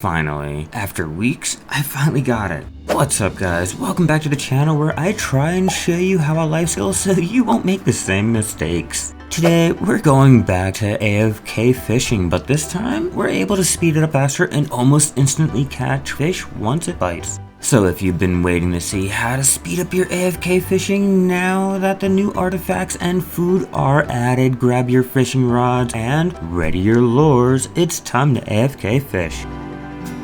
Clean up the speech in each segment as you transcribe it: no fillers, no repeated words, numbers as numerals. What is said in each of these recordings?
Finally, after weeks, I finally got it. What's up guys, welcome back to the channel where I try and show you how a life skill so you won't make the same mistakes. Today, we're going back to AFK Fishing, but this time, we're able to speed it up faster and almost instantly catch fish once it bites. So if you've been waiting to see how to speed up your AFK fishing, now that the new artifacts and food are added, grab your fishing rods and ready your lures, it's time to AFK fish.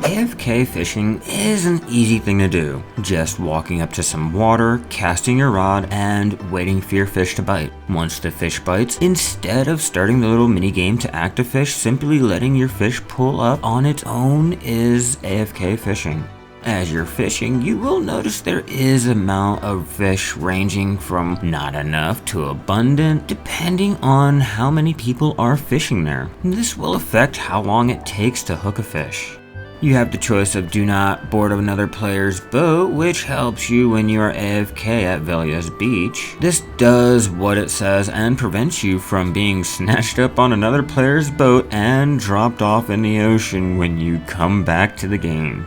AFK fishing is an easy thing to do, just walking up to some water, casting your rod, and waiting for your fish to bite. Once the fish bites, instead of starting the little mini game to act a fish, simply letting your fish pull up on its own is AFK fishing. As you're fishing, you will notice there is an amount of fish ranging from not enough to abundant, depending on how many people are fishing there. This will affect how long it takes to hook a fish. You have the choice of do not board another player's boat, which helps you when you are AFK at Velia's beach. This does what it says and prevents you from being snatched up on another player's boat and dropped off in the ocean when you come back to the game.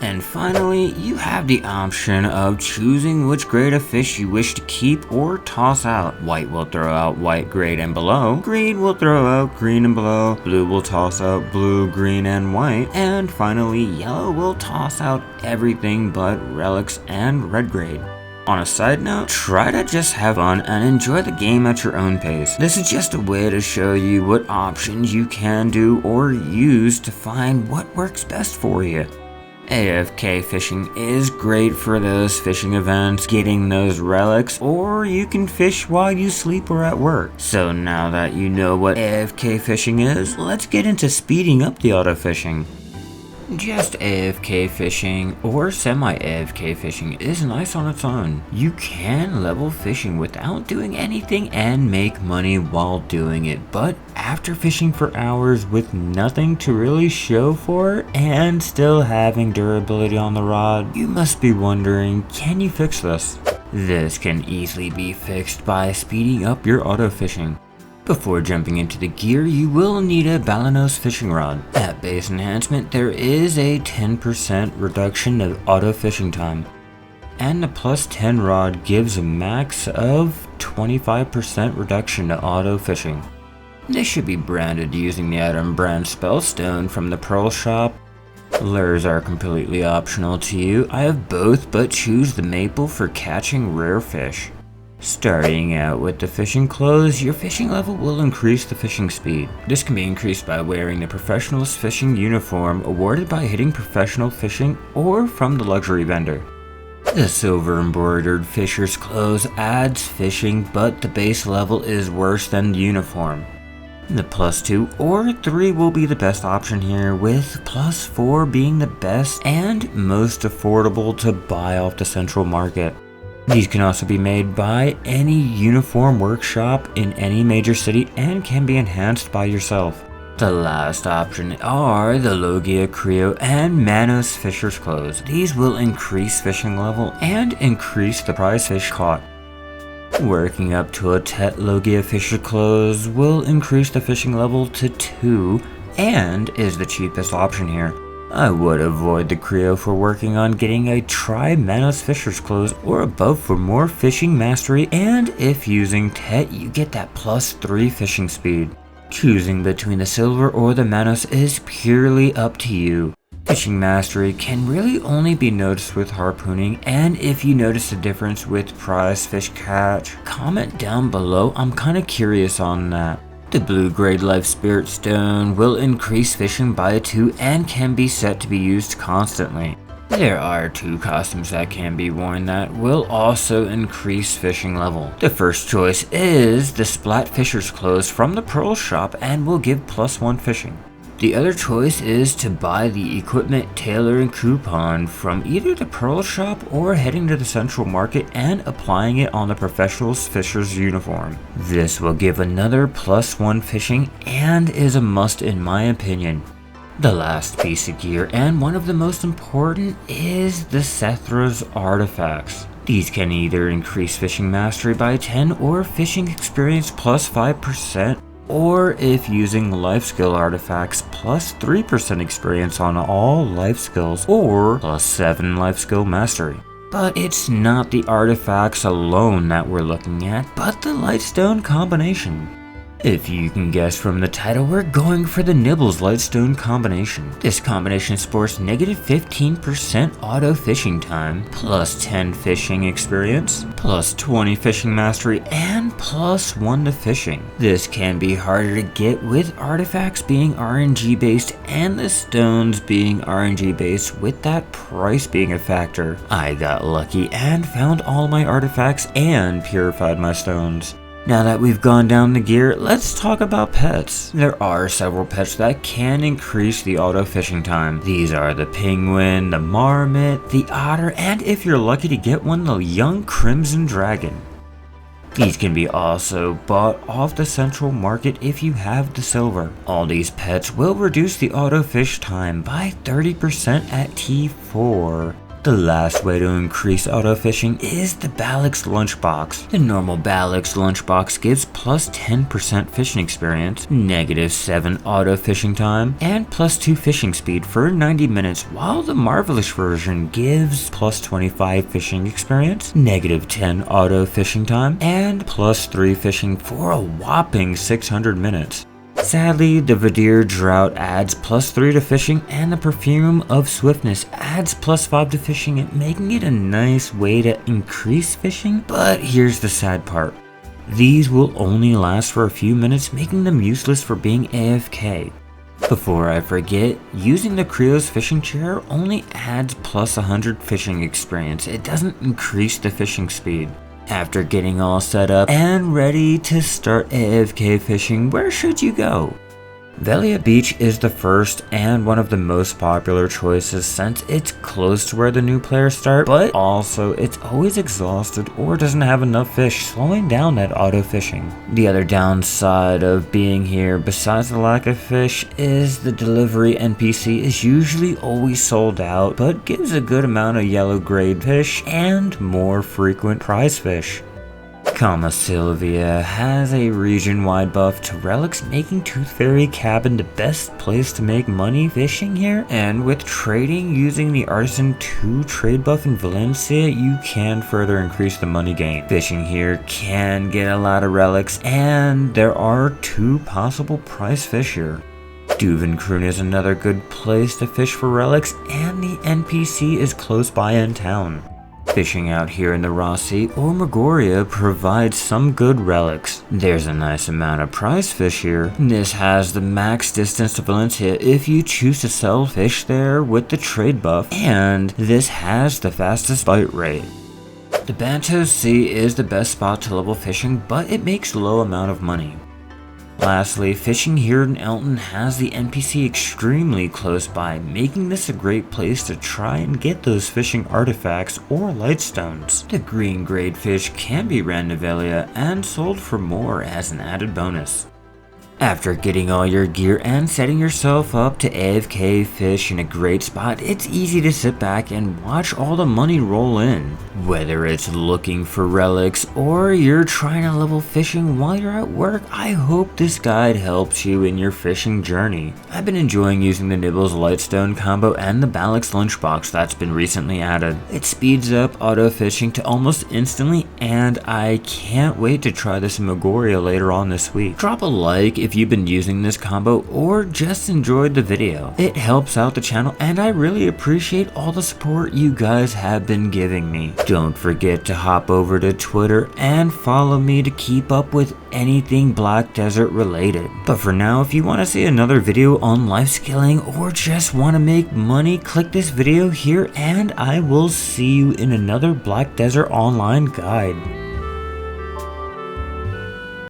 And finally, you have the option of choosing which grade of fish you wish to keep or toss out. White will throw out white grade and below, green will throw out green and below, blue will toss out blue, green, and white, and finally yellow will toss out everything but relics and red grade. On a side note, try to just have fun and enjoy the game at your own pace. This is just a way to show you what options you can do or use to find what works best for you. AFK fishing is great for those fishing events, getting those relics, or you can fish while you sleep or at work. So now that you know what AFK fishing is, let's get into speeding up the auto fishing. Just AFK fishing or semi-AFK fishing is nice on its own. You can level fishing without doing anything and make money while doing it, but after fishing for hours with nothing to really show for it and still having durability on the rod, you must be wondering, can you fix this? This can easily be fixed by speeding up your auto fishing. Before jumping into the gear, you will need a Balanos fishing rod. At base enhancement, there is a 10% reduction of auto fishing time, and the plus 10 rod gives a max of 25% reduction to auto fishing. This should be branded using the item brand Spellstone from the Pearl shop. Lures are completely optional to you. I have both, but choose the maple for catching rare fish. Starting out with the fishing clothes, your fishing level will increase the fishing speed. This can be increased by wearing the professional's fishing uniform awarded by hitting professional fishing or from the luxury vendor. The silver embroidered fisher's clothes adds fishing, but the base level is worse than the uniform. The plus 2 or 3 will be the best option here, with plus 4 being the best and most affordable to buy off the central market. These can also be made by any uniform workshop in any major city and can be enhanced by yourself. The last option are the Logia Creo and Manos Fisher's Clothes. These will increase fishing level and increase the prize fish caught. Working up to a Tet Logia Fisher Clothes will increase the fishing level to 2 and is the cheapest option here. I would avoid the Creo for working on getting a Try Manos Fisher's Clothes or above for more fishing mastery, and if using Tet you get that plus 3 fishing speed. Choosing between the silver or the Manos is purely up to you. Fishing mastery can really only be noticed with harpooning, and if you notice a difference with prize fish catch, comment down below, I'm kinda curious on that. The blue grade life spirit stone will increase fishing by 2 and can be set to be used constantly. There are 2 costumes that can be worn that will also increase fishing level. The first choice is the Splat Fisher's Clothes from the Pearl shop and will give plus 1 fishing. The other choice is to buy the equipment tailoring coupon from either the Pearl shop or heading to the central market and applying it on the professional's fisher's uniform. This will give another plus 1 fishing and is a must in my opinion. The last piece of gear, and one of the most important, is the Sethra's artifacts. These can either increase fishing mastery by 10 or fishing experience plus 5%, or if using life skill artifacts, plus 3% experience on all life skills, or plus 7 life skill mastery. But it's not the artifacts alone that we're looking at, but the Lightstone combination. If you can guess from the title, we're going for the Nibbles Lightstone combination. This combination sports negative 15% auto fishing time, plus 10 fishing experience, plus 20 fishing mastery, and plus 1 to fishing. This can be harder to get with artifacts being RNG based and the stones being RNG based, with that price being a factor. I got lucky and found all my artifacts and purified my stones. Now that we've gone down the gear, let's talk about pets. There are several pets that can increase the auto fishing time. These are the penguin, the marmot, the otter, and if you're lucky to get one, the young crimson dragon. These can be also bought off the central market if you have the silver. All these pets will reduce the auto fish time by 30% at T4. The last way to increase auto fishing is the Balix lunchbox. The normal Balix lunchbox gives plus 10% fishing experience, negative 7 auto fishing time, and plus 2 fishing speed for 90 minutes, while the Marvelous version gives plus 25 fishing experience, negative 10 auto fishing time, and plus 3 fishing for a whopping 600 minutes. Sadly, the Vidir Drought adds plus 3 to fishing, and the Perfume of Swiftness adds plus 5 to fishing, making it a nice way to increase fishing. But here's the sad part. These will only last for a few minutes, making them useless for being AFK. Before I forget, using the Creo's fishing chair only adds plus 100 fishing experience. It doesn't increase the fishing speed. After getting all set up and ready to start AFK fishing, where should you go? Velia Beach is the first and one of the most popular choices since it's close to where the new players start, but also it's always exhausted or doesn't have enough fish, slowing down that auto fishing. The other downside of being here, besides the lack of fish, is the delivery NPC is usually always sold out, but gives a good amount of yellow grade fish and more frequent prize fish. Kama Sylvia has a region-wide buff to relics, making Tooth Fairy Cabin the best place to make money fishing here, and with trading using the Artisan 2 trade buff in Valencia, you can further increase the money gain. Fishing here can get a lot of relics, and there are 2 possible prize fish here. Duvenkroon is another good place to fish for relics, and the NPC is close by in town. Fishing out here in the Rossi or Magoria provides some good relics. There's a nice amount of prize fish here. This has the max distance to Valencia if you choose to sell fish there with the trade buff, and this has the fastest bite rate. The Banto Sea is the best spot to level fishing, but it makes low amount of money. Lastly, fishing here in Elton has the NPC extremely close by, making this a great place to try and get those fishing artifacts or lightstones. The green grade fish can be ran to Velia and sold for more as an added bonus. After getting all your gear and setting yourself up to AFK fish in a great spot, it's easy to sit back and watch all the money roll in. Whether it's looking for relics or you're trying to level fishing while you're at work, I hope this guide helps you in your fishing journey. I've been enjoying using the Nibbles Lightstone combo and the Balix lunchbox that's been recently added. It speeds up auto fishing to almost instantly, and I can't wait to try this in Magoria later on this week. Drop a like if you've been using this combo or just enjoyed the video. It helps out the channel, and I really appreciate all the support you guys have been giving me. Don't forget to hop over to Twitter and follow me to keep up with anything Black Desert related. But for now, if you want to see another video on life skilling or just want to make money, click this video here and I will see you in another Black Desert online guide.